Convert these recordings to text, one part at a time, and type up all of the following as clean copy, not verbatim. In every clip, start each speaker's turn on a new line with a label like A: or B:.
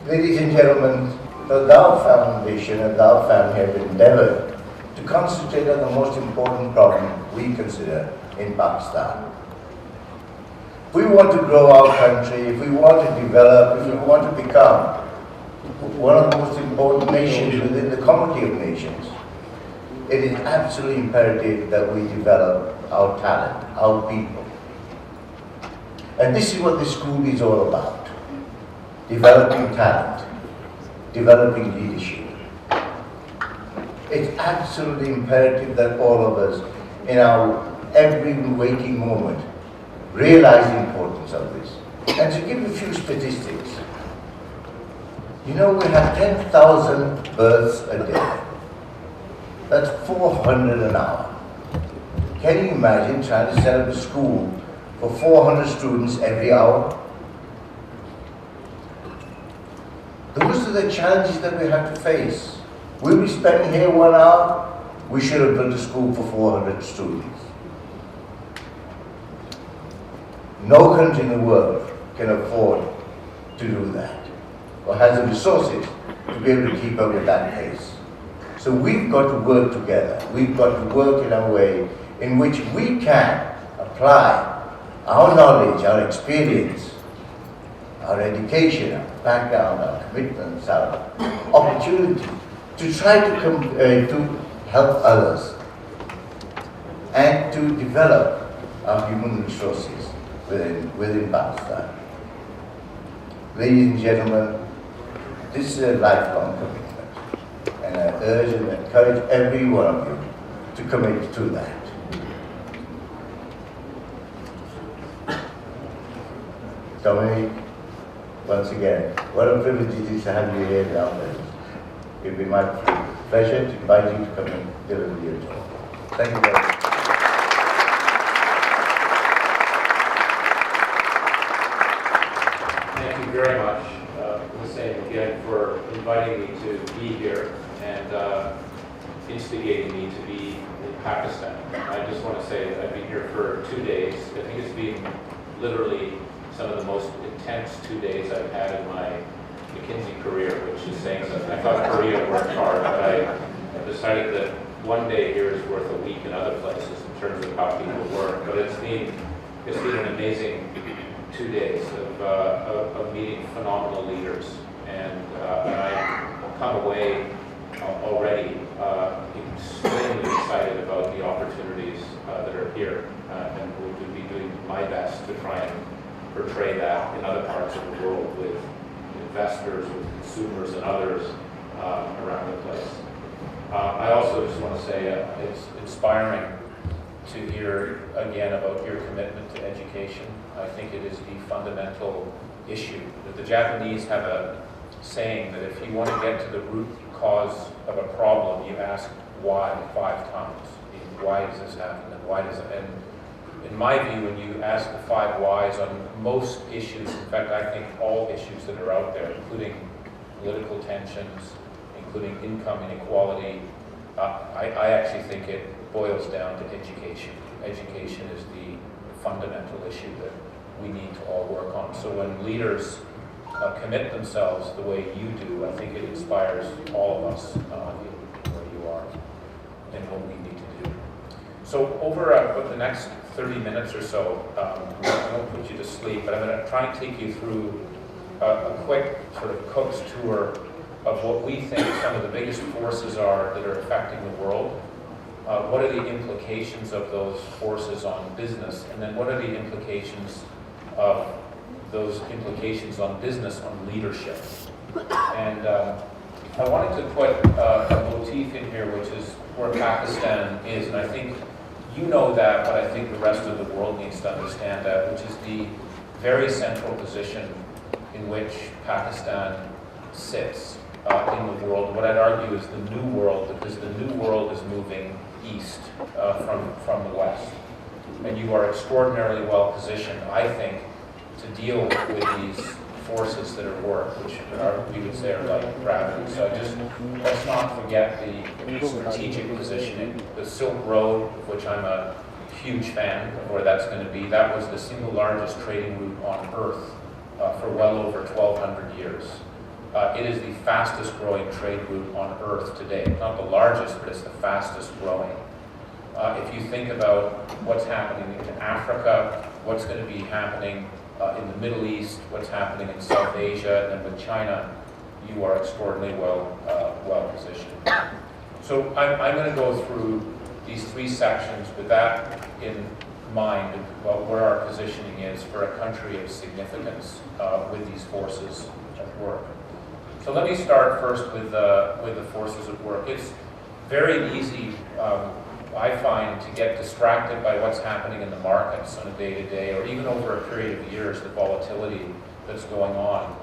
A: Ladies and gentlemen, the Dawood Foundation and Dawood family have endeavored to concentrate on the most important problem we consider in Pakistan. If we want to grow our country, if we want to develop, if we want to become one of the most important nations within the community of nations, it is absolutely imperative that we develop our talent, our people. And this is what this school is all about. Developing talent, developing leadership. It's absolutely imperative that all of us, in our every waking moment, realize the importance of this. And to give a few statistics, you know, we have 10,000 births a day. That's 400 an hour. Can you imagine trying to set up a school for 400 students every hour? Those are the challenges that we have to face. We'll be spending here 1 hour, we should have built a school for 400 students. No country in the world can afford to do that, or has the resources to be able to keep up with that pace. So we've got to work together. We've got to work in a way in which we can apply our knowledge, our experience, our education, our background, our commitments, our opportunity to try to help others and to develop our human resources within Pakistan. Ladies and gentlemen, this is a lifelong commitment, and I urge and encourage every one of you to commit to that. Dominic, once again, what a privilege it is to have you here in our presence. It will be my pleasure to invite you to come and deliver your talk. Thank you very much.
B: Thank you very much, Hussain, again, for inviting me to be here and instigating me to be in Pakistan. I just want to say I've been here for 2 days. I think it's been literally some of the most intense 2 days I've had in my McKinsey career, which is saying that I thought Korea worked hard, but I decided that 1 day here is worth a week in other places in terms of how people work. But it's been an amazing 2 days of meeting phenomenal leaders, and I've come away already extremely excited about the opportunities that are here, and will be doing my best to try and portray that in other parts of the world with investors, with consumers, and others around the place. I also just want to say it's inspiring to hear again about your commitment to education. I think it is the fundamental issue. The Japanese have a saying that if you want to get to the root cause of a problem, you ask why 5 times. Why does this happen, and why does it? And in my view, when you ask the 5 whys on most issues, in fact, I think all issues that are out there, including political tensions, including income inequality, I actually think it boils down to education. Education is the fundamental issue that we need to all work on. So when leaders commit themselves the way you do, I think it inspires all of us where you are and what we need to do. So over the next 30 minutes or so, I won't put you to sleep, but I'm going to try and take you through a quick sort of Cook's tour of what we think some of the biggest forces are that are affecting the world. What are the implications of those forces on business? And then what are the implications of those implications on business, on leadership? And I wanted to put a motif in here, which is where Pakistan is. And I think you know that, but I think the rest of the world needs to understand that, which is the very central position in which Pakistan sits in the world. What I'd argue is the new world, because the new world is moving east from the west. And you are extraordinarily well positioned, I think, to deal with these forces that are at work, which we would say are like gravity. So let's not forget the strategic positioning. The Silk Road, of which I'm a huge fan of where that's going to be, that was the single largest trading route on Earth for well over 1,200 years. It is the fastest growing trade route on earth today. Not the largest, but it's the fastest growing. If you think about what's happening in Africa, what's going to be happening in the Middle East, what's happening in South Asia, and with China, you are extraordinarily well positioned. So I'm going to go through these three sections with that in mind about where our positioning is for a country of significance with these forces at work. So let me start first with the forces at work. It's very easy, I find, to get distracted by what's happening in the markets on a day-to-day or even over a period of years, the volatility that's going on.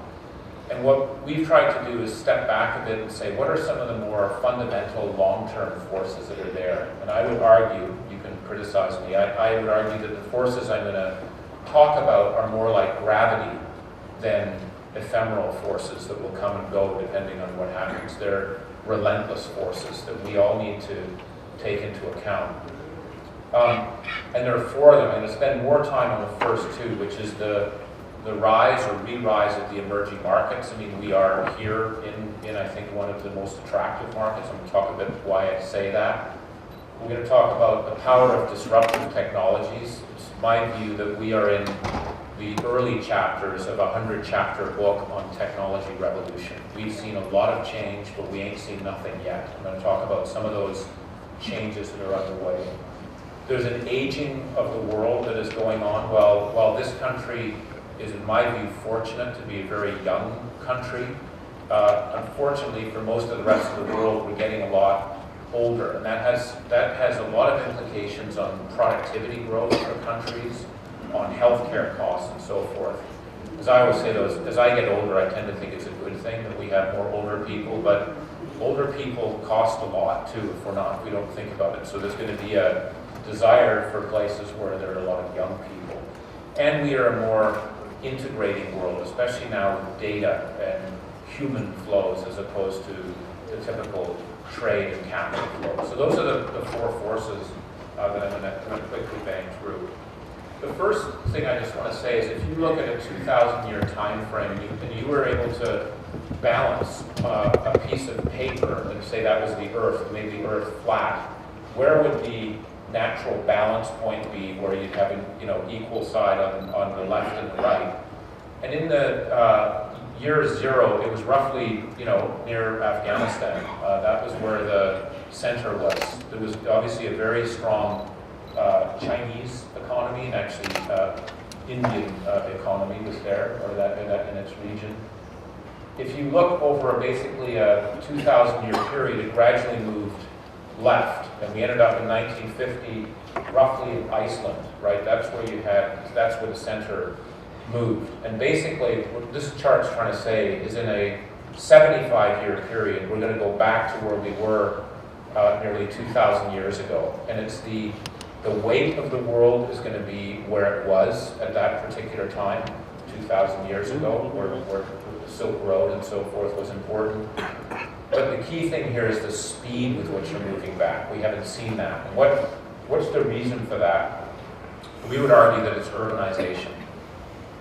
B: And what we've tried to do is step back a bit and say, what are some of the more fundamental long-term forces that are there? And I would argue, you can criticize me, I would argue that the forces I'm going to talk about are more like gravity than ephemeral forces that will come and go depending on what happens. They're relentless forces that we all need to take into account. And there are four of them. I'm going to spend more time on the first two, which is the rise or re-rise of the emerging markets. I mean, we are here in I think, one of the most attractive markets. I'm going to talk a bit why I say that. We're going to talk about the power of disruptive technologies. It's my view that we are in the early chapters of a 100-chapter book on technology revolution. We've seen a lot of change, but we ain't seen nothing yet. I'm going to talk about some of those changes that are underway. There's an aging of the world that is going on. While this country is, in my view, fortunate to be a very young country, unfortunately for most of the rest of the world, we're getting a lot older, and that has a lot of implications on productivity growth for countries, on healthcare costs, and so forth. As I always say, as I get older, I tend to think it's a good thing that we have more older people, but older people cost a lot too if we don't think about it. So there's going to be a desire for places where there are a lot of young people. And we are a more integrating world, especially now with data and human flows as opposed to the typical trade and capital flows. So those are the four forces that I'm going to quickly bang through. The first thing I just want to say is if you look at a 2,000-year time frame and you were able to balance a piece of paper and say that was the Earth, and made the Earth flat, where would the natural balance point be where you'd have equal side on the left and the right? And in the year zero, it was roughly near Afghanistan. That was where the center was. There was obviously a very strong Chinese economy, and actually Indian economy was there, or that in its region. If you look over basically a 2,000-year period, it gradually moved left, and we ended up in 1950 roughly in Iceland, right? That's where the center moved. And basically, what this chart's trying to say is in a 75-year period, we're going to go back to where we were nearly 2,000 years ago. And it's the weight of the world is going to be where it was at that particular time, 2,000 years ago, where the Silk Road and so forth was important. But the key thing here is the speed with which you're moving back. We haven't seen that. And what's the reason for that? We would argue that it's urbanization.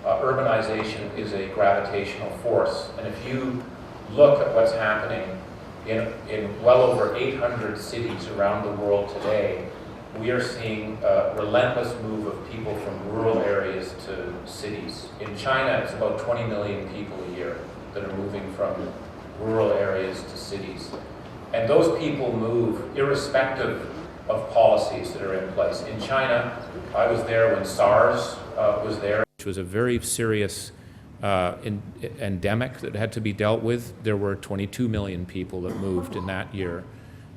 B: Urbanization is a gravitational force. And if you look at what's happening in well over 800 cities around the world today, we are seeing a relentless move of people from rural areas to cities. In China, it's about 20 million people a year that are moving from rural areas to cities. And those people move irrespective of policies that are in place. In China, I was there when SARS was there, which was a very serious endemic that had to be dealt with. There were 22 million people that moved in that year.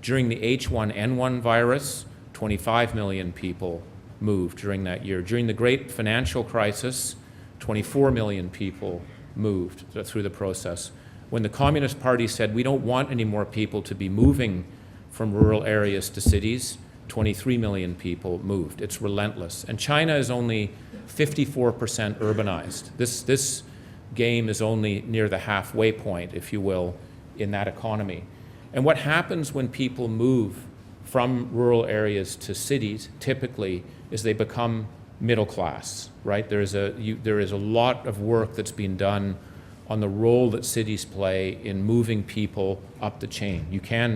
B: During the H1N1 virus, 25 million people moved during that year. During the great financial crisis, 24 million people moved through the process. When the Communist Party said, we don't want any more people to be moving from rural areas to cities, 23 million people moved. It's relentless. And China is only 54% urbanized. This game is only near the halfway point, if you will, in that economy. And what happens when people move from rural areas to cities, typically, is they become middle class, right? There is a lot of work that's being done
C: on the role that cities play in moving people up the chain.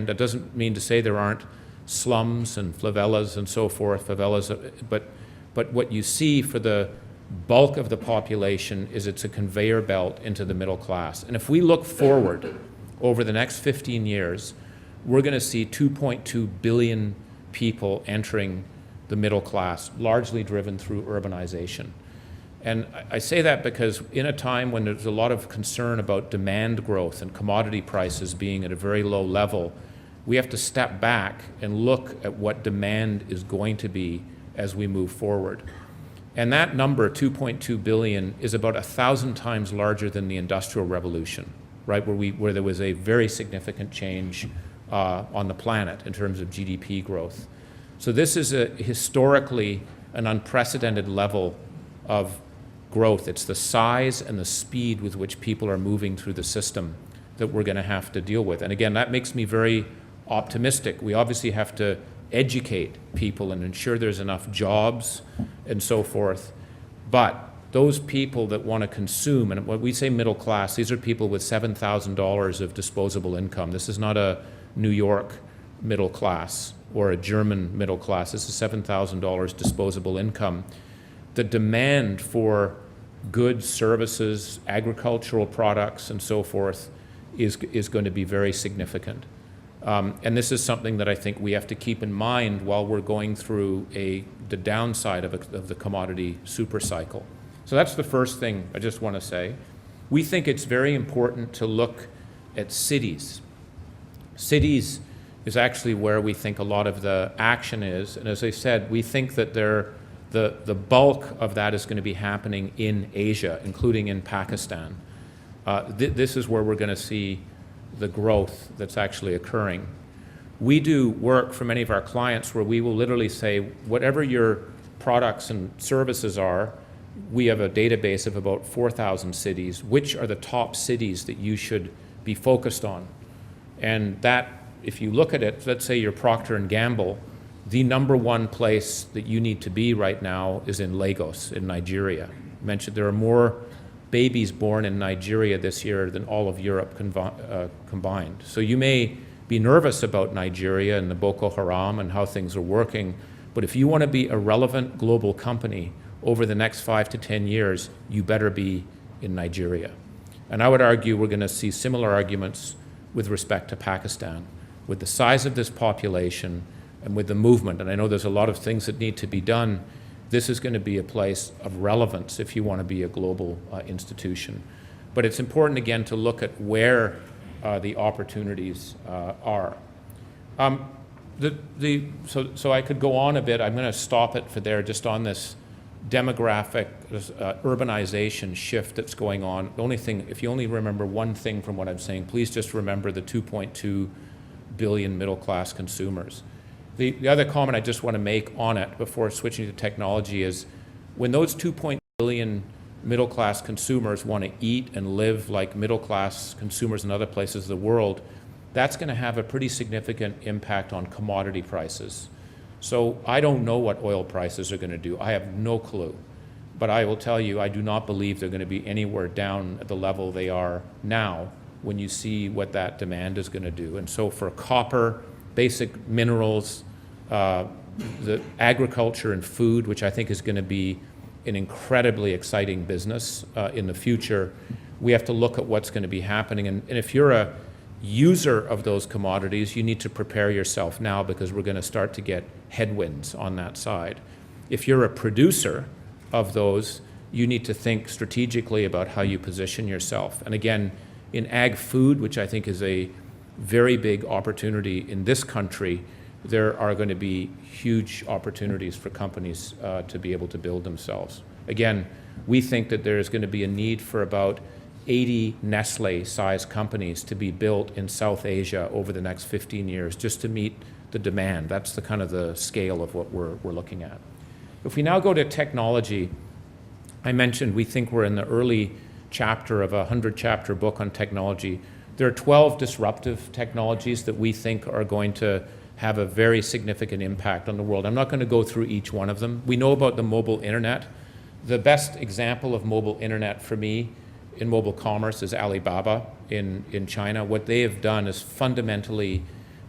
C: That doesn't mean to say there aren't slums and favelas and so forth, but what you see for the bulk of the population is it's a conveyor belt into the middle class. And if we look forward over the next 15 years, we're going to see 2.2 billion people entering the middle class, largely driven through urbanization. And I say that because in a time when there's a lot of concern about demand growth and commodity prices being at a very low level, we have to step back and look at what demand is going to be as we move forward. And that number, 2.2 billion, is about 1,000 times larger than the Industrial Revolution, right, where there was a very significant change on the planet in terms of GDP growth. So this is historically an unprecedented level of growth. It's the size and the speed with which people are moving through the system that we're going to have to deal with. And again, that makes me very optimistic. We obviously have to educate people and ensure there's enough jobs and so forth. But those people that want to consume, and when we say middle class, these are people with $7,000 of disposable income. This is not a New York middle class or a German middle class. This is $7,000 disposable income. The demand for goods, services, agricultural products, and so forth is going to be very significant. And this is something that I think we have to keep in mind while we're going through the downside of the commodity super cycle. So that's the first thing I just want to say. We think it's very important to look at cities. Cities is actually where we think a lot of the action is. And as I said, we think that the bulk of that is going to be happening in Asia, including in Pakistan. This is where we're going to see the growth that's actually occurring. We do work for many of our clients where we will literally say, whatever your products and services are, we have a database of about 4,000 cities. Which are the top cities that you should be focused on? And that, if you look at it, let's say you're Procter & Gamble, the number one place that you need to be right now is in Lagos, in Nigeria. I mentioned there are more babies born in Nigeria this year than all of Europe combined. So you may be nervous about Nigeria and the Boko Haram and how things are working, but if you want to be a relevant global company over the next 5 to 10 years, you better be in Nigeria. And I would argue we're going to see similar arguments with respect to Pakistan. With the size of this population and with the movement, and I know there's a lot of things that need to be done, this is going to be a place of relevance if you want to be a global institution. But it's important, again, to look at where the opportunities are. So I could go on a bit. I'm going to stop it for there, just on this demographic urbanization shift that's going on. The only thing, if you only remember one thing from what I'm saying, please just remember the 2.2 billion middle-class consumers. The other comment I just want to make on it before switching to technology is when those 2.2 billion middle-class consumers want to eat and live like middle-class consumers in other places of the world, that's going to have a pretty significant impact on commodity prices. So I don't know what oil prices are going to do. I have no clue. But I will tell you, I do not believe they're going to be anywhere down at the level they are now when you see what that demand is going to do. And so for copper, basic minerals, the agriculture and food, which I think is going to be an incredibly exciting business in the future, we have to look at what's going to be happening. And if you're a user of those commodities, you need to prepare yourself now because we're going to start to get headwinds on that side. If you're a producer of those, you need to think strategically about how you position yourself. And again, in ag food, which I think is a very big opportunity in this country, there are going to be huge opportunities for companies to be able to build themselves. Again, we think that there is going to be a need for about 80 Nestle-sized companies to be built in South Asia over the next 15 years just to meet the demand. That's the kind of the scale of what we're looking at. If we now go to technology, I mentioned we think we're in the early chapter of a 100-chapter book on technology. There are 12 disruptive technologies that we think are going to have a very significant impact on the world. I'm not going to go through each one of them. We know about the mobile internet. The best example of mobile internet for me in mobile commerce is Alibaba in China. What they have done is fundamentally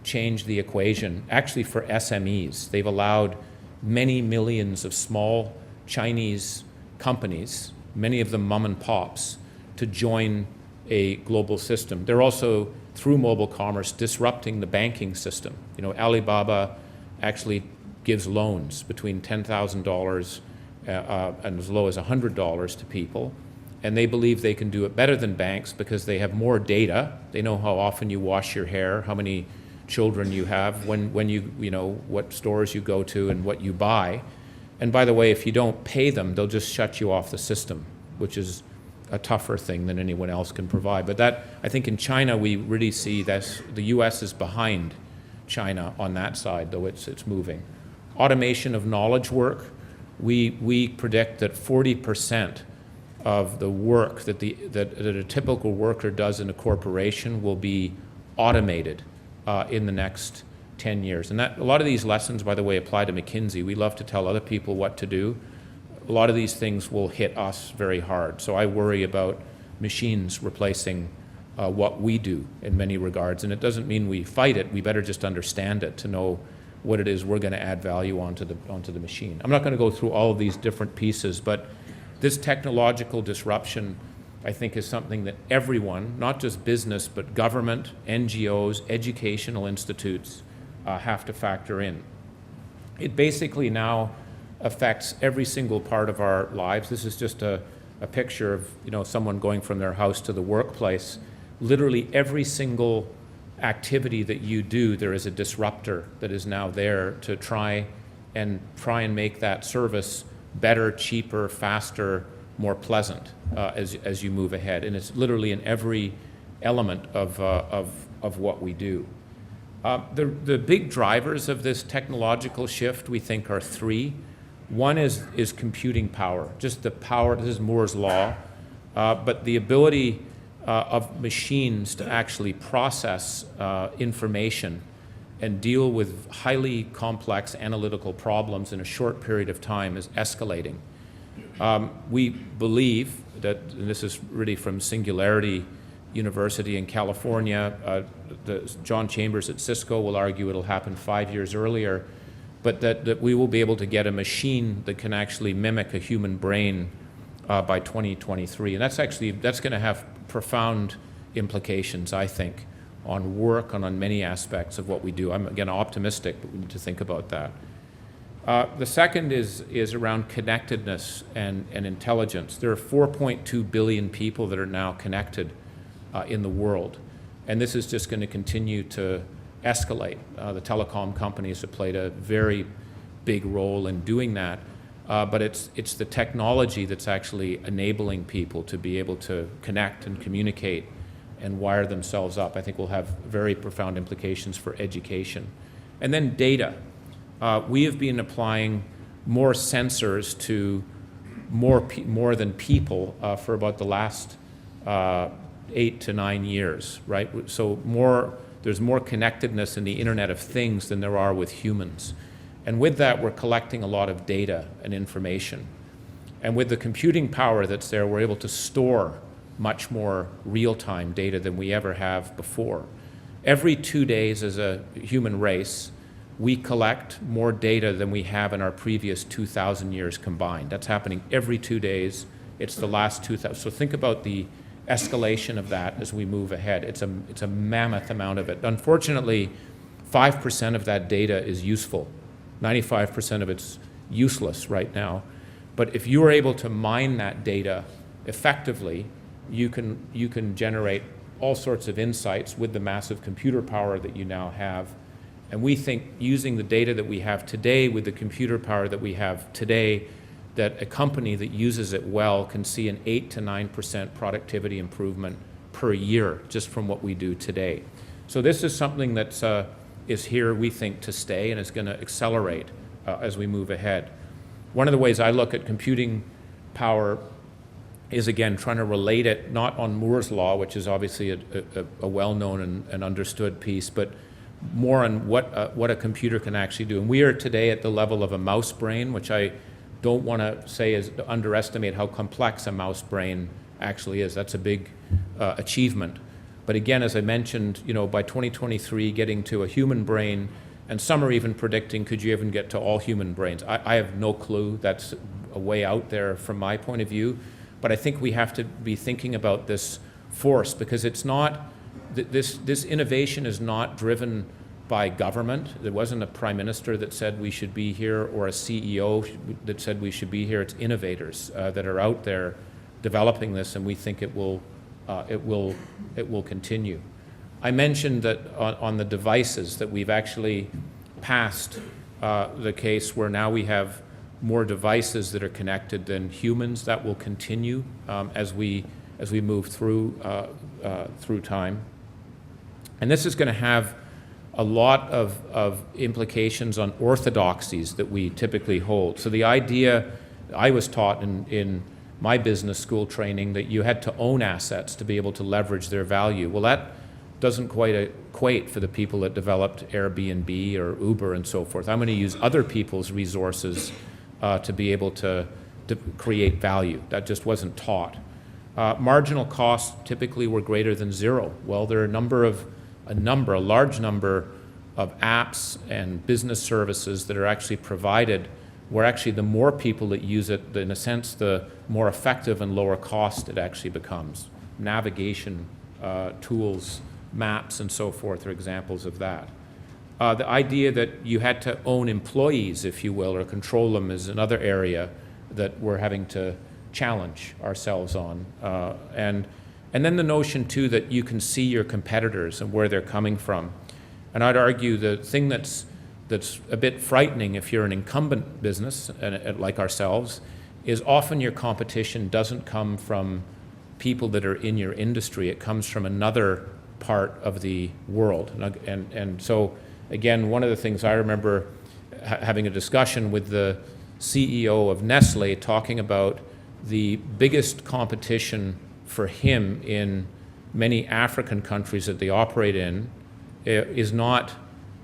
C: change the equation, actually for SMEs. They've allowed many millions of small Chinese companies, many of them mom and pops, to join a global system. They're also, through mobile commerce, disrupting the banking system. You know, Alibaba actually gives loans between $10,000 and as low as $100 to people. And they believe they can do it better than banks because they have more data. They know how often you wash your hair, how many children you have, when you know, what stores you go to and what you buy. And by the way, if you don't pay them, they'll just shut you off the system, which is a tougher thing than anyone else can provide. But that, I think in China, we really see that the US is behind China on that side, though it's moving. Automation of knowledge work. We predict that 40% of the work that a typical worker does in a corporation will be automated in the next 10 years. And that, a lot of these lessons, by the way, apply to McKinsey. We love to tell other people what to do. A lot of these things will hit us very hard. So I worry about machines replacing what we do in many regards. And it doesn't mean we fight it. We better just understand it to know what it is we're going to add value onto the machine. I'm not going to go through all of these different pieces, but this technological disruption, I think, is something that everyone, not just business, but government, NGOs, educational institutes, have to factor in. It basically now affects every single part of our lives. This is just a picture of, you know, someone going from their house to the workplace. Literally every single activity that you do, there is a disruptor that is now there to try and make that service better, cheaper, faster, more pleasant as you move ahead. And it's literally in every element of what we do. The big drivers of this technological shift, we think, are three. One is computing power, just the power. This is Moore's law, but the ability of machines to actually process information and deal with highly complex analytical problems in a short period of time is escalating. We believe that, and this is really from Singularity University in California, John Chambers at Cisco will argue it'll happen 5 years earlier, but that we will be able to get a machine that can actually mimic a human brain by 2023. And that's going to have profound implications, I think, on work and on many aspects of what we do. I'm, again, optimistic, but we need to think about that. The second is around connectedness and intelligence. There are 4.2 billion people that are now connected in the world, and this is just going to continue to escalate. The telecom companies have played a very big role in doing that, but it's the technology that's actually enabling people to be able to connect and communicate and wire themselves up. I think will have very profound implications for education. And then data. We have been applying more sensors to more than people for about the last 8 to 9 years, right? So there's more connectedness in the Internet of Things than there are with humans. And with that, we're collecting a lot of data and information. And with the computing power that's there, we're able to store much more real-time data than we ever have before. Every 2 days as a human race, we collect more data than we have in our previous 2,000 years combined. That's happening every 2 days. It's the last 2,000. So think about the escalation of that as we move ahead. It's a mammoth amount of it. Unfortunately, 5% of that data is useful. 95% of it's useless right now. But if you are able to mine that data effectively, you can generate all sorts of insights with the massive computer power that you now have. And we think using the data that we have today with the computer power that we have today, that a company that uses it well can see an 8 to 9% productivity improvement per year just from what we do today. So this is something that is here, we think, to stay and is going to accelerate as we move ahead. One of the ways I look at computing power is, again, trying to relate it not on Moore's law, which is obviously a well-known and understood piece, but more on what a computer can actually do. And we are today at the level of a mouse brain, which I don't want to say is to underestimate how complex a mouse brain actually is. That's a big achievement. But again, as I mentioned, by 2023, getting to a human brain, and some are even predicting, could you even get to all human brains? I have no clue. That's a way out there from my point of view. But I think we have to be thinking about this force, because it's not, this innovation is not driven by government. There wasn't a prime minister that said we should be here, or a CEO that said we should be here. It's innovators that are out there developing this, and we think it will continue. I mentioned that on the devices that we've actually passed the case where now we have more devices that are connected than humans. That will continue as we move through time, and this is going to have a lot of implications on orthodoxies that we typically hold. So the idea, I was taught in my business school training, that you had to own assets to be able to leverage their value. Well, that doesn't quite equate for the people that developed Airbnb or Uber and so forth. I'm going to use other people's resources to be able to create value. That just wasn't taught. Marginal costs typically were greater than zero. Well, there are a large number of apps and business services that are actually provided, where actually the more people that use it, in a sense, the more effective and lower cost it actually becomes. Navigation tools, maps, and so forth are examples of that. The idea that you had to own employees, if you will, or control them, is another area that we're having to challenge ourselves on. And then the notion, too, that you can see your competitors and where they're coming from. And I'd argue the thing that's a bit frightening if you're an incumbent business like ourselves is often your competition doesn't come from people that are in your industry. It comes from another part of the world. And so, again, one of the things I remember having a discussion with the CEO of Nestle, talking about the biggest competition for him in many African countries that they operate in is not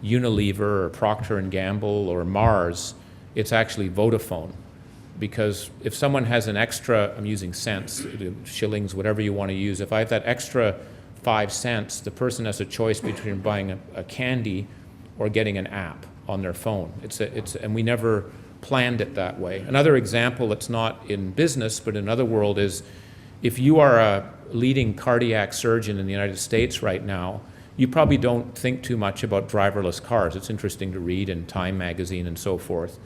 C: Unilever or Procter & Gamble or Mars. It's actually Vodafone. Because if someone has an extra, I'm using cents, shillings, whatever you want to use, if I have that extra 5 cents, the person has a choice between buying a candy or getting an app on their phone. And we never planned it that way. Another example that's not in business, but in another world, is if you are a leading cardiac surgeon in the United States right now, you probably don't think too much about driverless cars. It's interesting to read in Time magazine and so forth.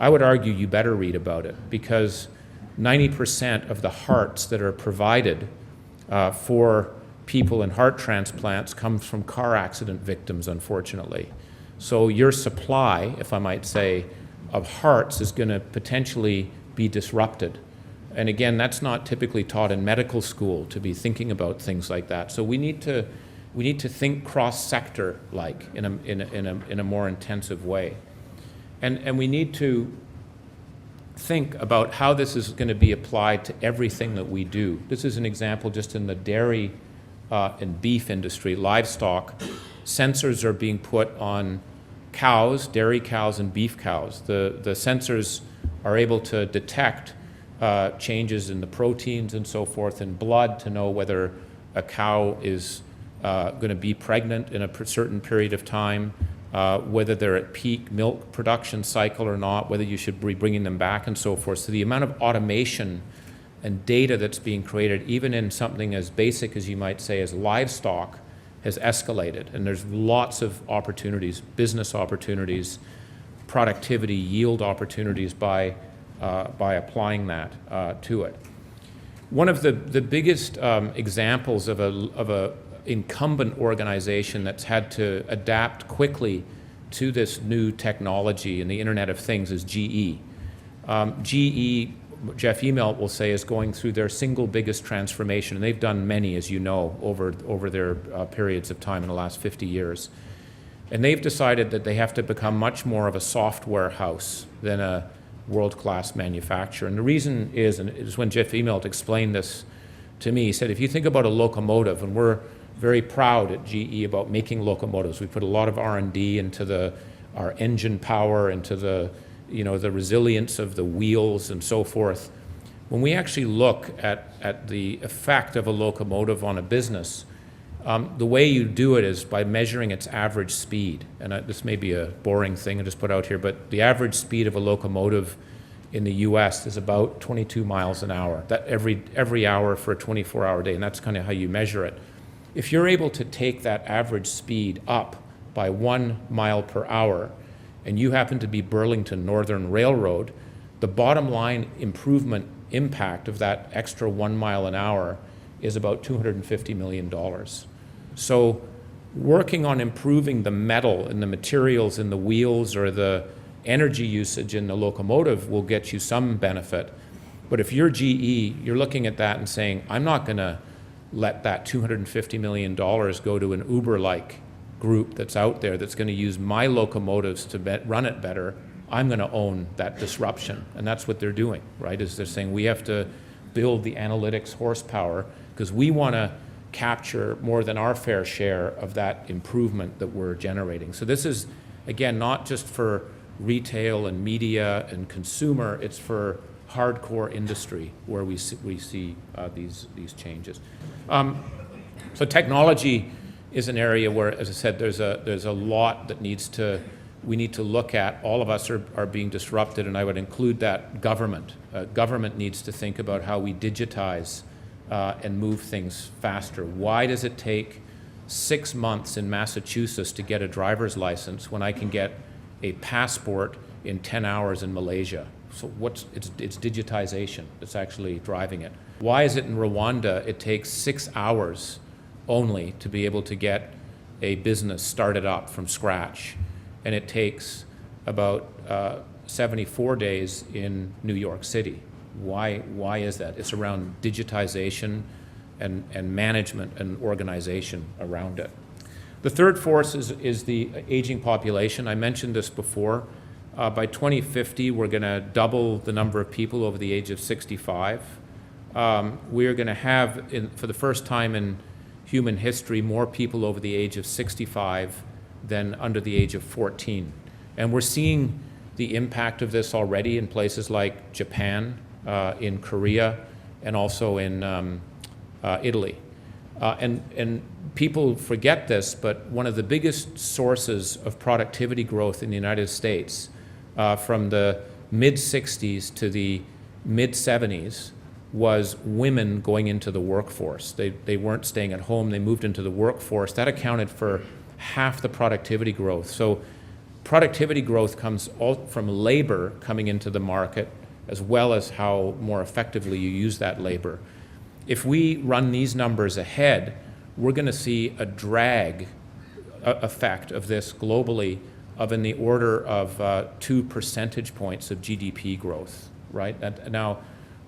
C: I would argue you better read about it, because 90% of the hearts that are provided for people in heart transplants comes from car accident victims, unfortunately. So your supply, if I might say, of hearts is going to potentially be disrupted. And again, that's not typically taught in medical school, to be thinking about things like that. So we need to think cross-sector like in a more intensive way. And we need to think about how this is going to be applied to everything that we do. This is an example just in the dairy and beef industry, livestock. Sensors are being put on cows, dairy cows and beef cows. The sensors are able to detect changes in the proteins and so forth in blood to know whether a cow is going to be pregnant in a certain period of time, whether they're at peak milk production cycle or not, whether you should be bringing them back and so forth. So the amount of automation and data that's being created, even in something as basic as you might say as livestock, has escalated. And there's lots of opportunities, business opportunities, productivity, yield opportunities by applying that to it. One of the biggest examples of a incumbent organization that's had to adapt quickly to this new technology and the Internet of Things is GE. GE, Jeff Immelt will say, is going through their single biggest transformation, and they've done many, as you know, over their periods of time in the last 50 years. And they've decided that they have to become much more of a software house than a world-class manufacturer. And the reason is, and it is when Jeff Immelt explained this to me, he said, if you think about a locomotive, and we're very proud at GE about making locomotives. We put a lot of R&D into our engine power, into the resilience of the wheels and so forth. when we actually look at the effect of a locomotive on a business, the way you do it is by measuring its average speed. And this may be a boring thing I just put out here, but the average speed of a locomotive in the US is about 22 miles an hour, that every hour for a 24-hour day, and that's kind of how you measure it. If you're able to take that average speed up by 1 mile per hour, and you happen to be Burlington Northern Railroad, the bottom line improvement impact of that extra 1 mile an hour is about $250 million. So working on improving the metal and the materials in the wheels or the energy usage in the locomotive will get you some benefit. But if you're GE, you're looking at that and saying, I'm not going to let that $250 million go to an Uber-like group that's out there that's going to use my locomotives to run it better. I'm going to own that disruption. And that's what they're doing, right? Is they're saying we have to build the analytics horsepower because we want to capture more than our fair share of that improvement that we're generating. So this is, again, not just for retail and media and consumer, it's for hardcore industry where we see these changes. So technology is an area where, as I said, there's a lot that we need to look at. All of us are being disrupted, and I would include that government. Government needs to think about how we digitize and move things faster. Why does it take 6 months in Massachusetts to get a driver's license when I can get a passport in 10 hours in Malaysia? So it's digitization that's actually driving it. Why is it in Rwanda it takes 6 hours only to be able to get a business started up from scratch, and it takes about 74 days in New York City? Why is that? It's around digitization and management and organization around it. The third force is the aging population. I mentioned this before. By 2050, we're going to double the number of people over the age of 65. We are going to have, for the first time in human history, more people over the age of 65 than under the age of 14. And we're seeing the impact of this already in places like Japan, in Korea, and also in Italy. And people forget this, but one of the biggest sources of productivity growth in the United States from the mid-60s to the mid-70s was women going into the workforce. They weren't staying at home, they moved into the workforce. That accounted for half the productivity growth. So productivity growth comes all from labor coming into the market, as well as how more effectively you use that labor. If we run these numbers ahead, we're going to see a drag effect of this globally of in the order of 2 percentage points of GDP growth, right? And now,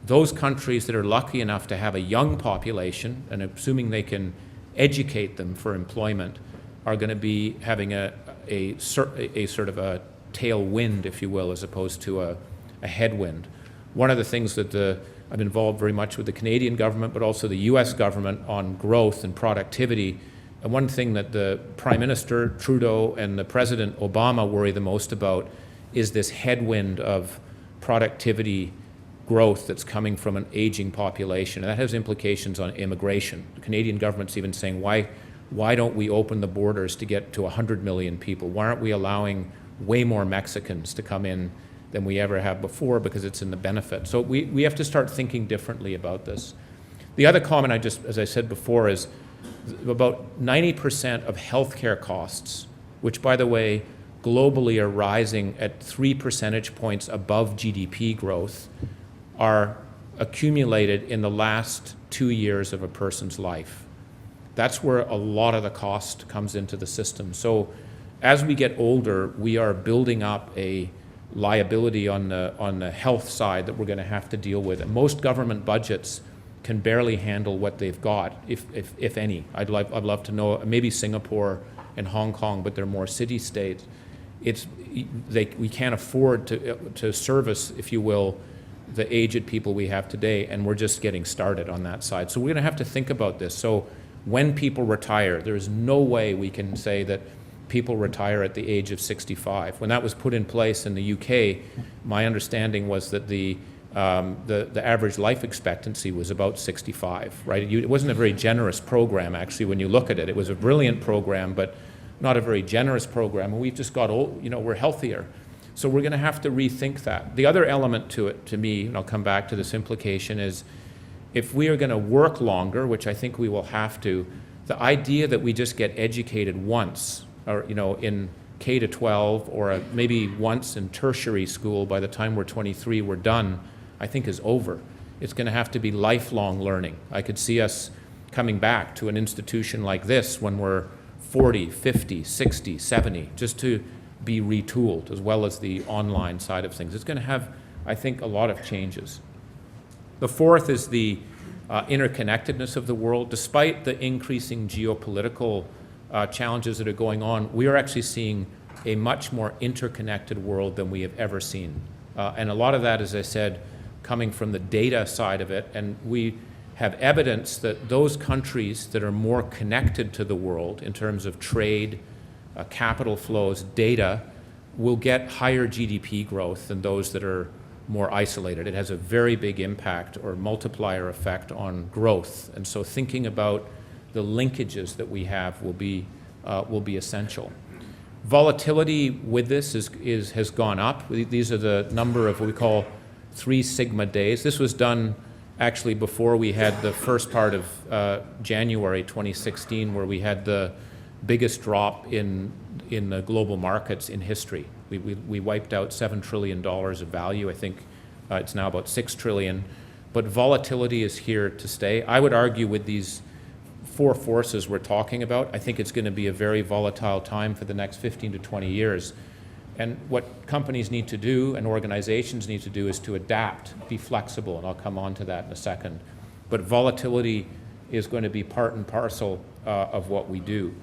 C: those countries that are lucky enough to have a young population, and assuming they can educate them for employment, are going to be having a sort of a tailwind, if you will, as opposed to a headwind. One of the things that I'm involved very much with the Canadian government, but also the US government on growth and productivity. And one thing that the Prime Minister Trudeau and the President Obama worry the most about is this headwind of productivity growth that's coming from an aging population. And that has implications on immigration. The Canadian government's even saying, why don't we open the borders to get to 100 million people? Why aren't we allowing way more Mexicans to come in than we ever have before, because it's in the benefit? So we have to start thinking differently about this. The other comment as I said before, is about 90% of healthcare costs, which by the way, globally are rising at 3 percentage points above GDP growth, are accumulated in the last 2 years of a person's life. That's where a lot of the cost comes into the system. So as we get older, we are building up a liability on the health side that we're going to have to deal with. And most government budgets can barely handle what they've got, if any. I'd love to know, maybe Singapore and Hong Kong, but they're more city-states. We can't afford to service, if you will, the aged people we have today, and we're just getting started on that side. So we're going to have to think about this. So when people retire, there's no way we can say that people retire at the age of 65. When that was put in place in the UK, my understanding was that the the average life expectancy was about 65, right? It wasn't a very generous program, actually, when you look at it. It was a brilliant program, but not a very generous program, and we've just got old, we're healthier. So we're going to have to rethink that. The other element to it, to me, and I'll come back to this implication, is if we are going to work longer, which I think we will have to, the idea that we just get educated once, or in K to 12, or maybe once in tertiary school, by the time we're 23, we're done, I think is over. It's going to have to be lifelong learning. I could see us coming back to an institution like this when we're 40, 50, 60, 70, just to be retooled, as well as the online side of things. It's going to have, I think, a lot of changes. The fourth is the interconnectedness of the world. Despite the increasing geopolitical challenges that are going on, we are actually seeing a much more interconnected world than we have ever seen. And a lot of that, as I said, coming from the data side of it, and we have evidence that those countries that are more connected to the world in terms of trade, capital flows, data, will get higher GDP growth than those that are more isolated. It has a very big impact or multiplier effect on growth. And so thinking about the linkages that we have will be essential. Volatility with this has gone up. These are the number of what we call 3 sigma days. This was done actually before we had the first part of January 2016, where we had the biggest drop in the global markets in history. We wiped out $7 trillion of value. I think it's now about $6 trillion. But volatility is here to stay. I would argue with these 4 forces we're talking about, I think it's going to be a very volatile time for the next 15 to 20 years. And what companies need to do and organizations need to do is to adapt, be flexible, and I'll come on to that in a second. But volatility is going to be part and parcel of what we do.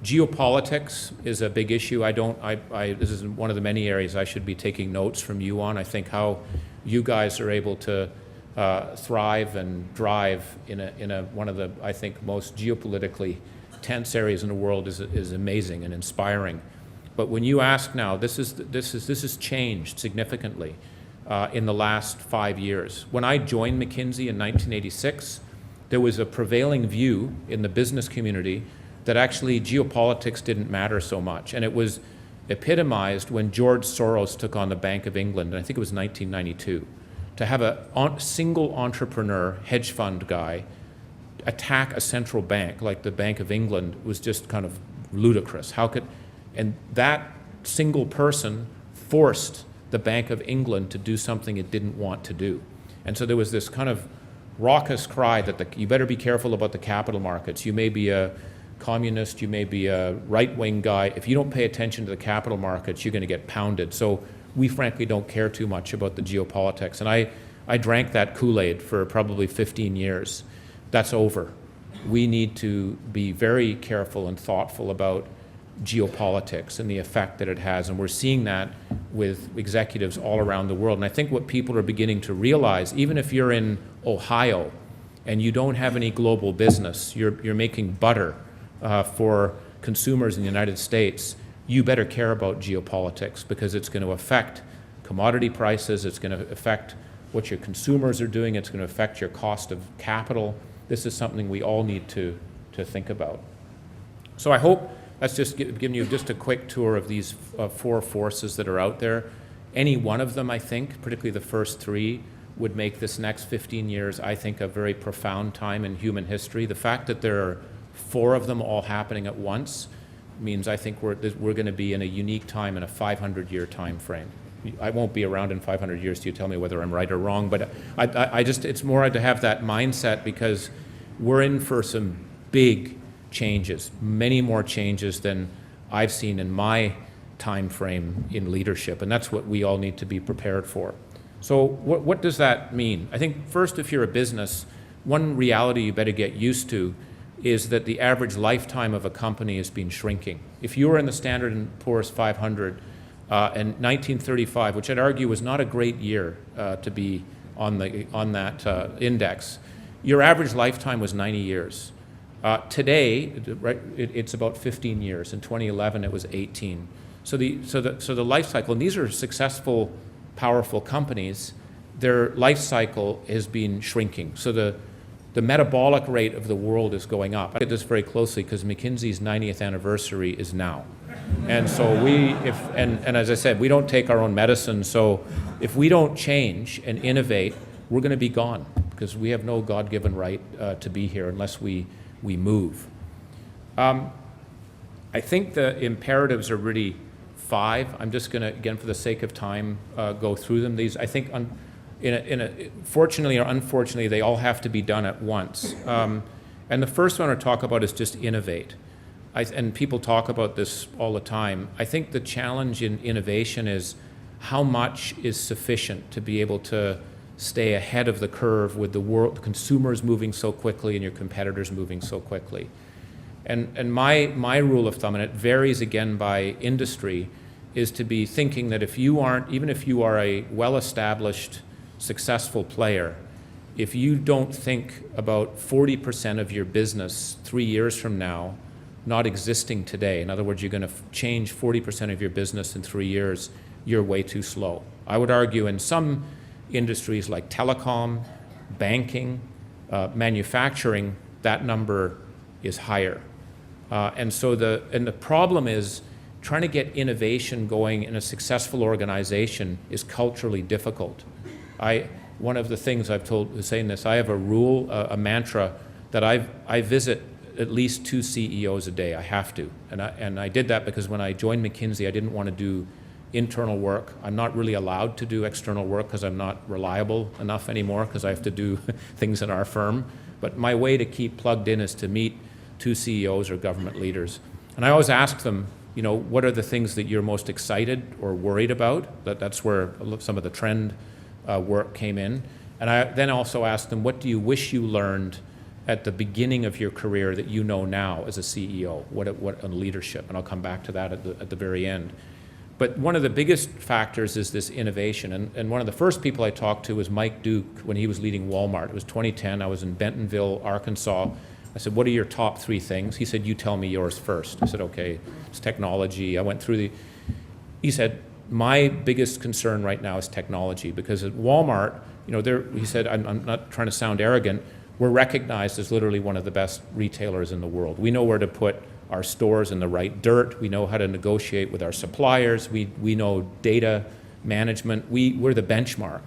C: Geopolitics is a big issue. This is one of the many areas I should be taking notes from you on. I think how you guys are able to thrive and drive in one of the, I think, most geopolitically tense areas in the world is amazing and inspiring. But when you ask now, this has changed significantly in the last 5 years. When I joined McKinsey in 1986, there was a prevailing view in the business community that actually geopolitics didn't matter so much. And it was epitomized when George Soros took on the Bank of England, and I think it was 1992, to have a single entrepreneur, hedge fund guy, attack a central bank like the Bank of England was just kind of ludicrous. And that single person forced the Bank of England to do something it didn't want to do. And so there was this kind of raucous cry that you better be careful about the capital markets. You may be a communist, you may be a right-wing guy. If you don't pay attention to the capital markets, you're going to get pounded. So we frankly don't care too much about the geopolitics. And I drank that Kool-Aid for probably 15 years. That's over. We need to be very careful and thoughtful about geopolitics and the effect that it has. And we're seeing that with executives all around the world. And I think what people are beginning to realize, even if you're in Ohio and you don't have any global business, you're making butter for consumers in the United States, you better care about geopolitics, because it's going to affect commodity prices, it's going to affect what your consumers are doing, it's going to affect your cost of capital. This is something we all need to think about. So I hope that's just giving you just a quick tour of these 4 forces that are out there. Any one of them, I think, particularly the first 3, would make this next 15 years, I think, a very profound time in human history. The fact that there are 4 of them all happening at once means I think we're going to be in a unique time in a 500-year time frame. I won't be around in 500 years to tell me whether I'm right or wrong, but it's more to have that mindset, because we're in for some big changes, many more changes than I've seen in my time frame in leadership, and that's what we all need to be prepared for. So what does that mean? I think first, if you're a business, one reality you better get used to is that the average lifetime of a company has been shrinking. If you were in the Standard & Poor's 500 in 1935, which I'd argue was not a great year to be on that index, your average lifetime was 90 years. Today, it's about 15 years. In 2011, it was 18. So the life cycle, and these are successful, powerful companies, their life cycle has been shrinking. So the metabolic rate of the world is going up. I look at this very closely because McKinsey's 90th anniversary is now. And so and as I said, we don't take our own medicine, so if we don't change and innovate, we're going to be gone because we have no God-given right to be here unless we move. I think the imperatives are really 5. I'm just going to, again, for the sake of time, go through them. These, I think, fortunately or unfortunately, they all have to be done at once. And the first one I talk about is just innovate. And people talk about this all the time. I think the challenge in innovation is how much is sufficient to be able to stay ahead of the curve with the world, the consumers moving so quickly and your competitors moving so quickly. And my rule of thumb, and it varies again by industry, is to be thinking that if you aren't, even if you are a well-established, successful player, if you don't think about 40% of your business 3 years from now not existing today, in other words, you're going to change 40% of your business in 3 years, you're way too slow. I would argue in some industries like telecom, banking, manufacturing, that number is higher. And the problem is trying to get innovation going in a successful organization is culturally difficult. One of the things I've told Hussain this, I have a rule, a mantra, that I visit at least 2 CEOs a day. I have to. And I did that because when I joined McKinsey, I didn't want to do internal work. I'm not really allowed to do external work because I'm not reliable enough anymore because I have to do things in our firm. But my way to keep plugged in is to meet 2 CEOs or government leaders. And I always ask them, what are the things that you're most excited or worried about? That's where some of the trend work came in. And I then also ask them, what do you wish you learned at the beginning of your career that you know now as a CEO, what on leadership? And I'll come back to that at the very end. But one of the biggest factors is this innovation. And one of the first people I talked to was Mike Duke when he was leading Walmart. It was 2010. I was in Bentonville, Arkansas. I said, what are your top 3 things? He said, you tell me yours first. I said, okay, it's technology. I went through he said, my biggest concern right now is technology because at Walmart, he said, I'm not trying to sound arrogant, we're recognized as literally one of the best retailers in the world. We know where to put our stores in the right dirt. We know how to negotiate with our suppliers. We know data management. We're the benchmark.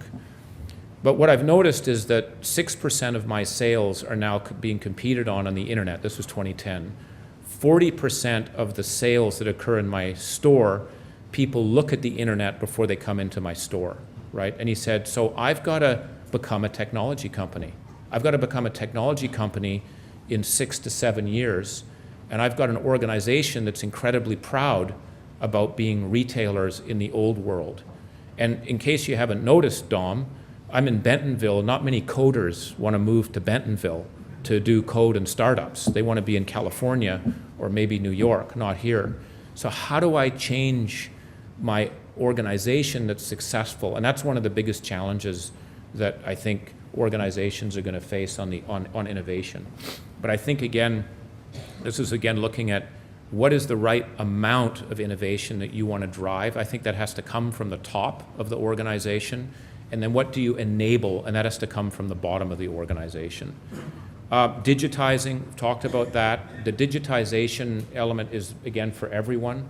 C: But what I've noticed is that 6% of my sales are now being competed on the internet. This was 2010. 40% of the sales that occur in my store, people look at the internet before they come into my store, right? And he said, so I've got to become a technology company. I've got to become a technology company in 6 to 7 years, and I've got an organization that's incredibly proud about being retailers in the old world. And in case you haven't noticed, Dom, I'm in Bentonville. Not many coders want to move to Bentonville to do code and startups. They want to be in California or maybe New York, not here. So how do I change my organization that's successful? And that's one of the biggest challenges that I think organizations are going to face on innovation. But I think, again, this is, again, looking at what is the right amount of innovation that you want to drive. I think that has to come from the top of the organization. And then what do you enable? And that has to come from the bottom of the organization. Digitizing, we've talked about that. The digitization element is, again, for everyone.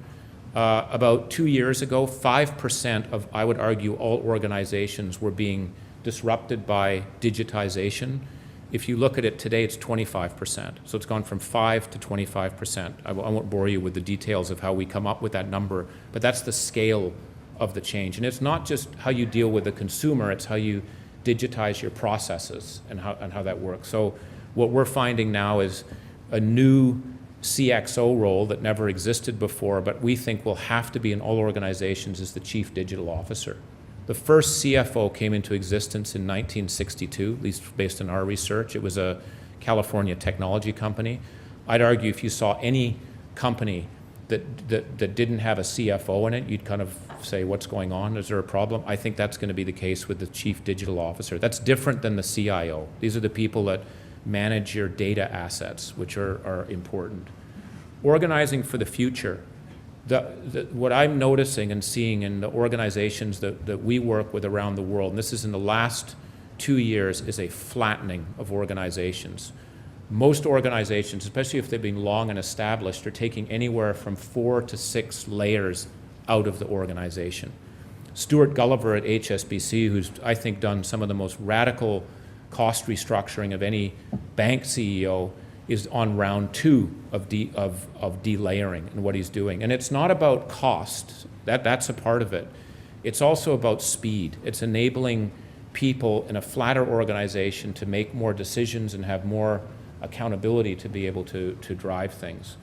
C: About 2 years ago, 5% of, I would argue, all organizations were being disrupted by digitization. If you look at it today, it's 25%. So it's gone from 5 to 25%. I won't bore you with the details of how we come up with that number, but that's the scale of the change. And it's not just how you deal with the consumer, it's how you digitize your processes and how that works. So what we're finding now is a new CXO role that never existed before, but we think will have to be in all organizations, is the Chief Digital Officer. The first CFO came into existence in 1962, at least based on our research. It was a California technology company. I'd argue if you saw any company that didn't have a CFO in it, you'd kind of say, what's going on? Is there a problem? I think that's going to be the case with the Chief Digital Officer. That's different than the CIO. These are the people that manage your data assets, which are important. Organizing for the future. What I'm noticing and seeing in the organizations that we work with around the world, and this is in the last 2 years, is a flattening of organizations. Most organizations, especially if they've been long and established, are taking anywhere from 4 to 6 layers out of the organization. Stuart Gulliver at HSBC, who's, I think, done some of the most radical cost restructuring of any bank CEO, is on round 2 of delayering and what he's doing. And it's not about cost. That's a part of it. It's also about speed. It's enabling people in a flatter organization to make more decisions and have more accountability to be able to drive things.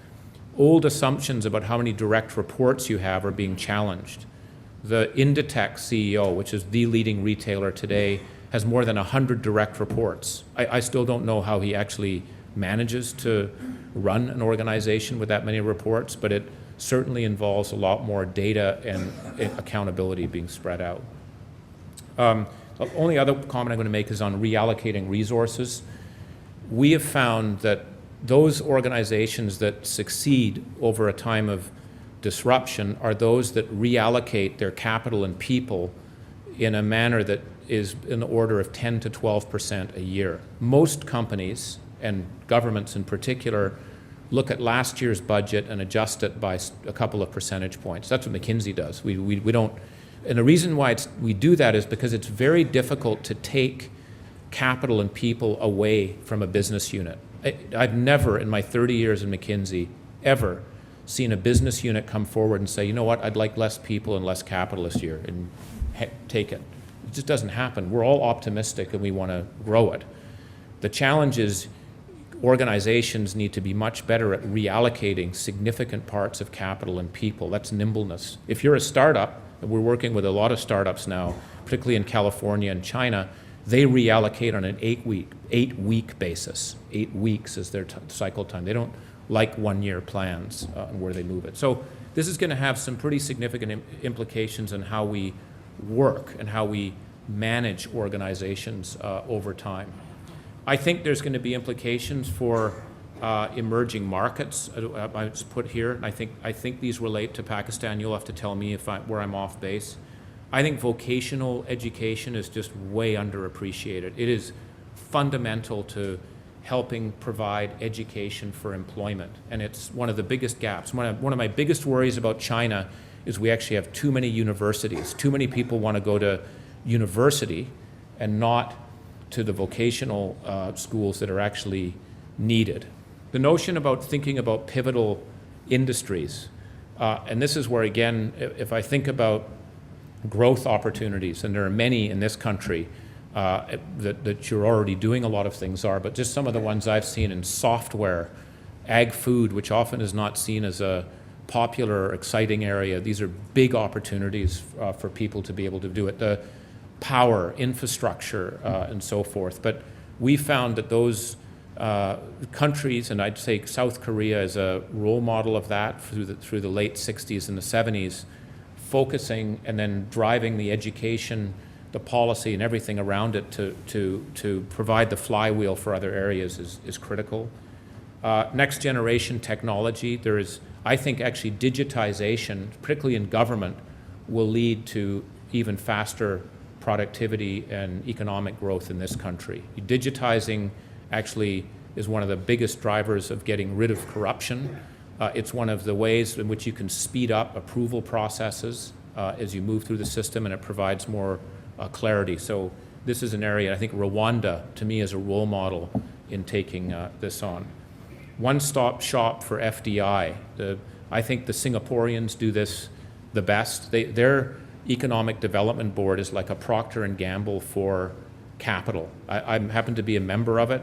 C: Old assumptions about how many direct reports you have are being challenged. The Inditex CEO, which is the leading retailer today, has more than 100 direct reports. I still don't know how he actually manages to run an organization with that many reports, but it certainly involves a lot more data and accountability being spread out. The only other comment I'm going to make is on reallocating resources. We have found that those organizations that succeed over a time of disruption are those that reallocate their capital and people in a manner that is in the order of 10 to 12% a year. Most companies, and governments in particular, look at last year's budget and adjust it by a couple of percentage points. That's what McKinsey does. We don't, and the reason why we do that is because it's very difficult to take capital and people away from a business unit. I've never, in my 30 years in McKinsey, ever seen a business unit come forward and say, you know what, I'd like less people and less capital this year, and take it. It just doesn't happen. We're all optimistic and we want to grow it. The challenge is organizations need to be much better at reallocating significant parts of capital and people. That's nimbleness. If you're a startup, and we're working with a lot of startups now, particularly in California and China, they reallocate on an 8-week basis. 8 weeks is their cycle time. They don't like 1-year plans and where they move it. So this is going to have some pretty significant implications on how we work and how we manage organizations over time. I think there's going to be implications for emerging markets. I just put here, and I think these relate to Pakistan. You'll have to tell me where I'm off base. I think vocational education is just way underappreciated. It is fundamental to helping provide education for employment, and it's one of the biggest gaps. One of my biggest worries about China is we actually have too many universities. Too many people want to go to university and not to the vocational schools that are actually needed. The notion about thinking about pivotal industries, and this is where, again, if I think about growth opportunities, and there are many in this country that you're already doing a lot of things but just some of the ones I've seen in software, ag food, which often is not seen as a popular or exciting area. These are big opportunities for people to be able to do it. The power, infrastructure, and so forth. But we found that those countries, and I'd say South Korea is a role model of that through the late 60s and the 70s, focusing and then driving the education, the policy, and everything around it to provide the flywheel for other areas is critical. Next generation technology, there is, I think, actually digitization, particularly in government, will lead to even faster productivity and economic growth in this country. Digitizing actually is one of the biggest drivers of getting rid of corruption. It's one of the ways in which you can speed up approval processes as you move through the system, and it provides more clarity. So this is an area, I think Rwanda, to me, is a role model in taking this on. One-stop shop for FDI. I think the Singaporeans do this the best. Their economic development board is like a Procter & Gamble for capital. I happen to be a member of it.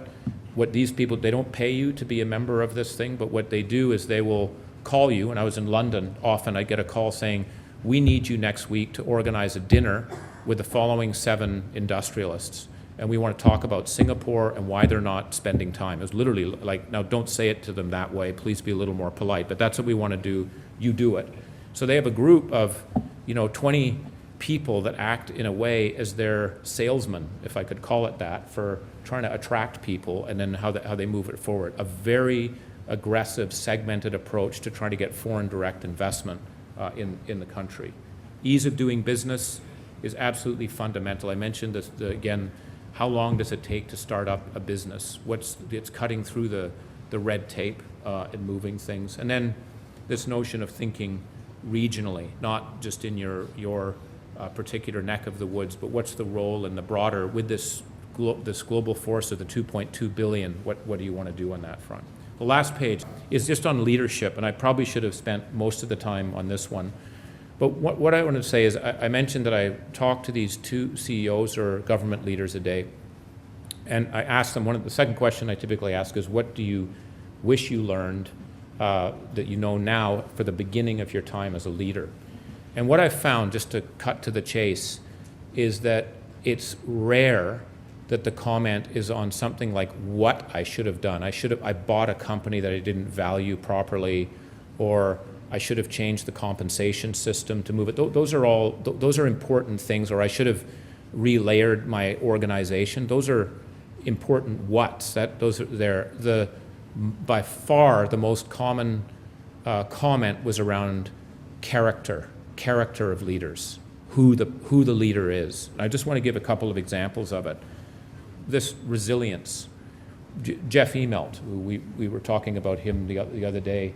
C: What these people, they don't pay you to be a member of this thing, but what they do is they will call you. When I was in London, often I get a call saying, we need you next week to organize a dinner with the following 7 industrialists. And we want to talk about Singapore and why they're not spending time. It was literally like, now don't say it to them that way, please be a little more polite, but that's what we want to do, you do it. So they have a group of 20 people that act in a way as their salesmen, if I could call it that, for trying to attract people and then how they move it forward. A very aggressive, segmented approach to trying to get foreign direct investment in the country. Ease of doing business is absolutely fundamental. I mentioned this, again, how long does it take to start up a business? It's cutting through the red tape and moving things. And then this notion of thinking regionally, not just in your particular neck of the woods, but what's the role in the broader, with this global force of the 2.2 billion, what do you want to do on that front? The last page is just on leadership, and I probably should have spent most of the time on this one. But what I want to say is I mentioned that I talked to these 2 CEOs or government leaders a day, and I asked them, the second question I typically ask is, what do you wish you learned that you know now for the beginning of your time as a leader? And what I've found, just to cut to the chase, is that it's rare that the comment is on something like what I should have done. I bought a company that I didn't value properly, or I should have changed the compensation system to move it. Those are important things, or I should have relayered my organization. Those are important whats. Those are there. By far the most common comment was around character of leaders, who the leader is. I just want to give a couple of examples of it. This resilience. Jeff Immelt, who we were talking about him the other day.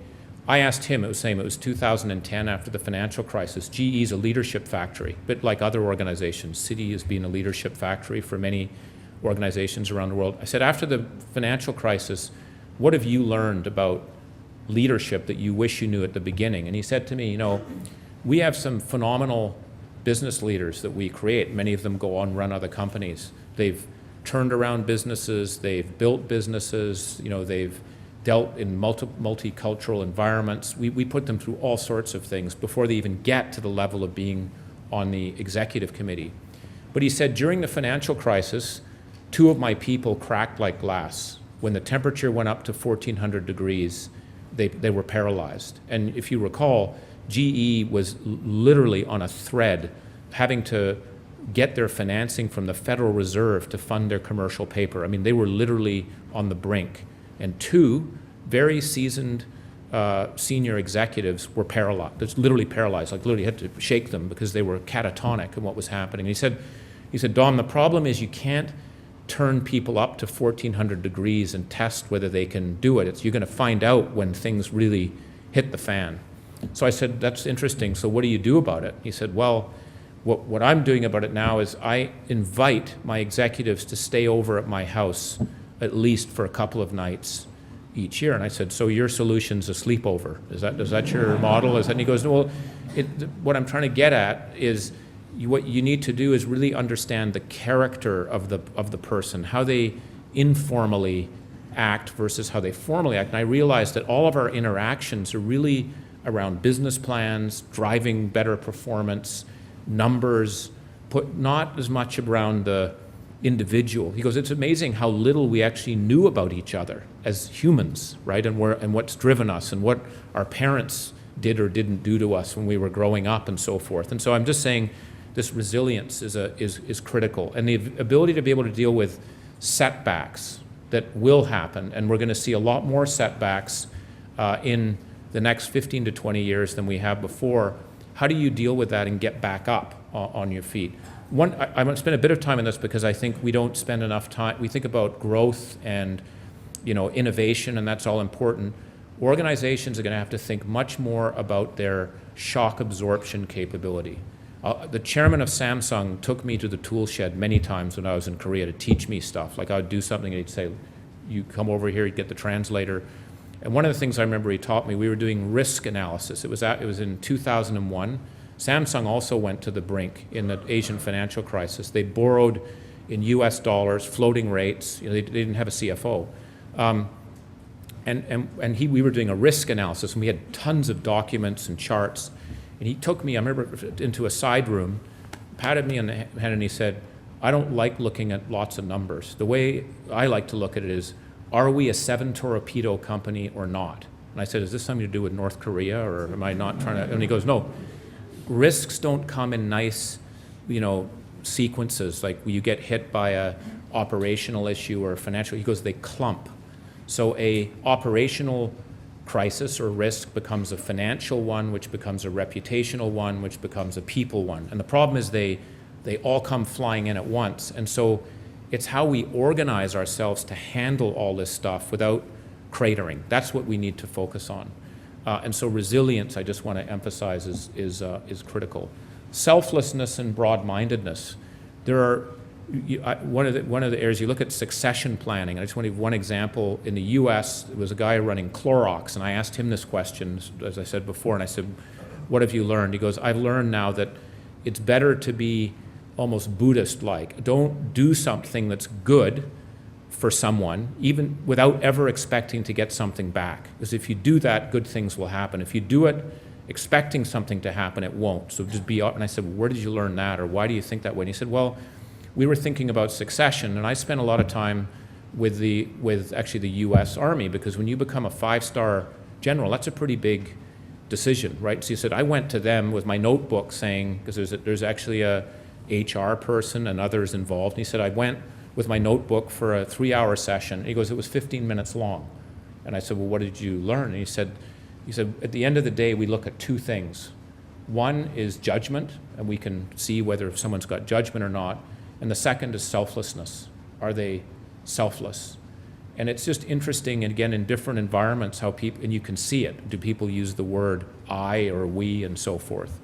C: I asked him, it was 2010 after the financial crisis. GE is a leadership factory, a bit like other organizations. Citi has been a leadership factory for many organizations around the world. I said, after the financial crisis, what have you learned about leadership that you wish you knew at the beginning? And he said to me, we have some phenomenal business leaders that we create. Many of them go on run other companies. They've turned around businesses, they've built businesses, they've dealt in multicultural environments. We put them through all sorts of things before they even get to the level of being on the executive committee. But he said, during the financial crisis, 2 of my people cracked like glass. When the temperature went up to 1,400 degrees, they were paralyzed. And if you recall, GE was literally on a thread, having to get their financing from the Federal Reserve to fund their commercial paper. I mean, they were literally on the brink. And 2 very seasoned senior executives were paralyzed, literally paralyzed, like literally had to shake them because they were catatonic in what was happening. And he said, Dom, the problem is you can't turn people up to 1,400 degrees and test whether they can do it. You're going to find out when things really hit the fan. So I said, that's interesting. So what do you do about it? He said, well, what I'm doing about it now is I invite my executives to stay over at my house at least for a couple of nights each year. And I said, so your solution's a sleepover. Is that your model? And he goes, well, what I'm trying to get at is what you need to do is really understand the character of the person, how they informally act versus how they formally act. And I realized that all of our interactions are really around business plans, driving better performance, numbers, not as much around the individual. He goes, it's amazing how little we actually knew about each other as humans, right? And what's driven us and what our parents did or didn't do to us when we were growing up and so forth. And so I'm just saying this resilience is critical, and the ability to be able to deal with setbacks that will happen, and we're going to see a lot more setbacks in the next 15 to 20 years than we have before. How do you deal with that and get back up on your feet? I'm going to spend a bit of time on this because I think we don't spend enough time. We think about growth and innovation, and that's all important. Organizations are going to have to think much more about their shock absorption capability. The chairman of Samsung took me to the tool shed many times when I was in Korea to teach me stuff. Like I would do something and he'd say, you come over here, you'd get the translator. And one of the things I remember he taught me, we were doing risk analysis. It was in 2001. Samsung also went to the brink in the Asian financial crisis. They borrowed in US dollars, floating rates. They didn't have a CFO. We were doing a risk analysis, and we had tons of documents and charts. And he took me, I remember, into a side room, patted me on the head, and he said, I don't like looking at lots of numbers. The way I like to look at it is, are we a 7-torpedo company or not? And I said, is this something to do with North Korea, or am I not trying to? And he goes, no, risks don't come in nice, sequences, like you get hit by a operational issue or financial. He goes, they clump. So a operational crisis or risk becomes a financial one, which becomes a reputational one, which becomes a people one. And the problem is they all come flying in at once. And so it's how we organize ourselves to handle all this stuff without cratering. That's what we need to focus on. And so resilience, I just want to emphasize, is critical. Selflessness and broad-mindedness. There are one of the areas you look at succession planning. And I just want to give one example. In the U.S., there was a guy running Clorox, and I asked him this question, as I said before, and I said, "What have you learned?" He goes, "I've learned now that it's better to be almost Buddhist-like. Don't do something that's good for someone, even without ever expecting to get something back. Because if you do that, good things will happen. If you do it expecting something to happen, it won't. So just be." And I said, "Where did you learn that, or why do you think that way?" And he said, "Well, we were thinking about succession, and I spent a lot of time with actually the U.S. Army, because when you become a 5-star general, that's a pretty big decision, right?" So he said, "I went to them with my notebook saying," because there's actually a HR person and others involved, and he said, "I went with my notebook for a 3-hour session." He goes, "It was 15 minutes long." And I said, "Well, what did you learn?" And he said, "At the end of the day, we look at 2 things. One is judgment, and we can see whether someone's got judgment or not. And the second is selflessness. Are they selfless?" And it's just interesting, and again, in different environments, how people, and you can see it. Do people use the word I or we and so forth?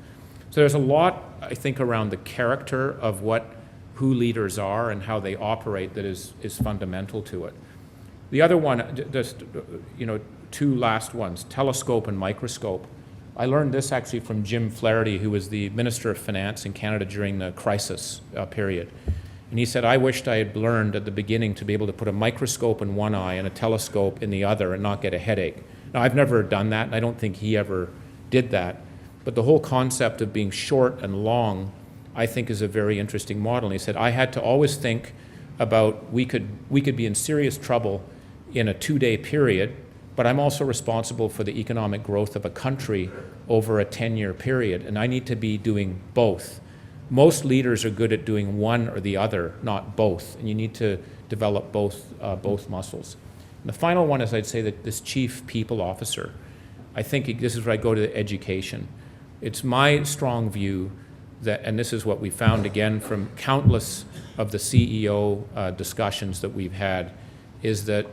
C: So there's a lot, I think, around the character of who leaders are and how they operate that is fundamental to it. The other one, just 2 last ones, telescope and microscope. I learned this actually from Jim Flaherty, who was the Minister of Finance in Canada during the crisis period. And he said, "I wished I had learned at the beginning to be able to put a microscope in one eye and a telescope in the other and not get a headache." Now, I've never done that, and I don't think he ever did that. But the whole concept of being short and long, I think, is a very interesting model. And he said, "I had to always think about we could be in serious trouble in a 2-day period, but I'm also responsible for the economic growth of a country over a 10-year period, and I need to be doing both." Most leaders are good at doing one or the other, not both, and you need to develop both muscles. And the final one is, I'd say, that this chief people officer. I think this is where I go to education. It's my strong view that, and this is what we found again from countless of the CEO discussions that we've had, is that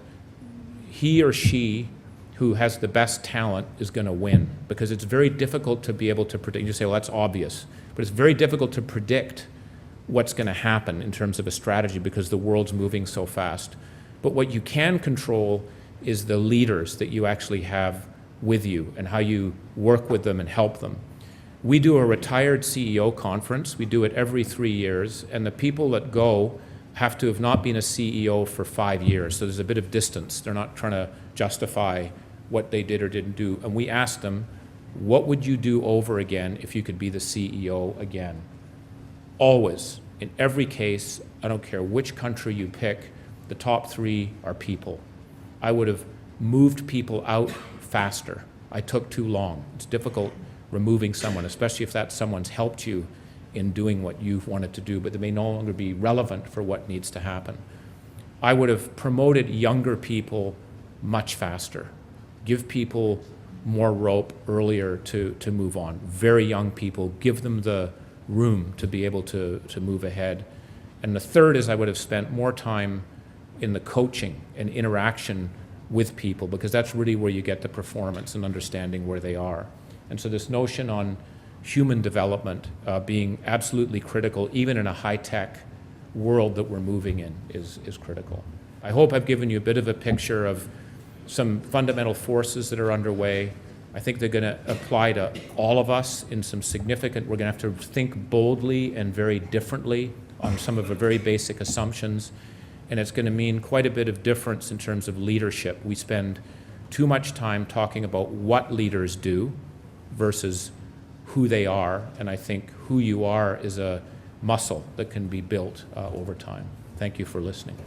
C: he or she who has the best talent is going to win, because it's very difficult to be able to predict. You say, well, that's obvious, but it's very difficult to predict what's going to happen in terms of a strategy because the world's moving so fast. But what you can control is the leaders that you actually have with you and how you work with them and help them. We do a retired CEO conference. We do it every 3 years, and the people that go have to have not been a CEO for 5 years, so there's a bit of distance. They're not trying to justify what they did or didn't do. And we ask them, what would you do over again if you could be the CEO again? Always, in every case, I don't care which country you pick, the top 3 are people. I would have moved people out faster. I took too long. It's difficult removing someone, especially if that someone's helped you in doing what you've wanted to do, but they may no longer be relevant for what needs to happen. I would have promoted younger people much faster. Give people more rope earlier to move on. Very young people, give them the room to be able to move ahead. And the third is I would have spent more time in the coaching and interaction with people, because that's really where you get the performance and understanding where they are. And so this notion on human development being absolutely critical, even in a high-tech world that we're moving in, is critical. I hope I've given you a bit of a picture of some fundamental forces that are underway. I think they're going to apply to all of us in some significant, we're going to have to think boldly and very differently on some of the very basic assumptions, and it's going to mean quite a bit of difference in terms of leadership. We spend too much time talking about what leaders do versus who they are, and I think who you are is a muscle that can be built over time. Thank you for listening.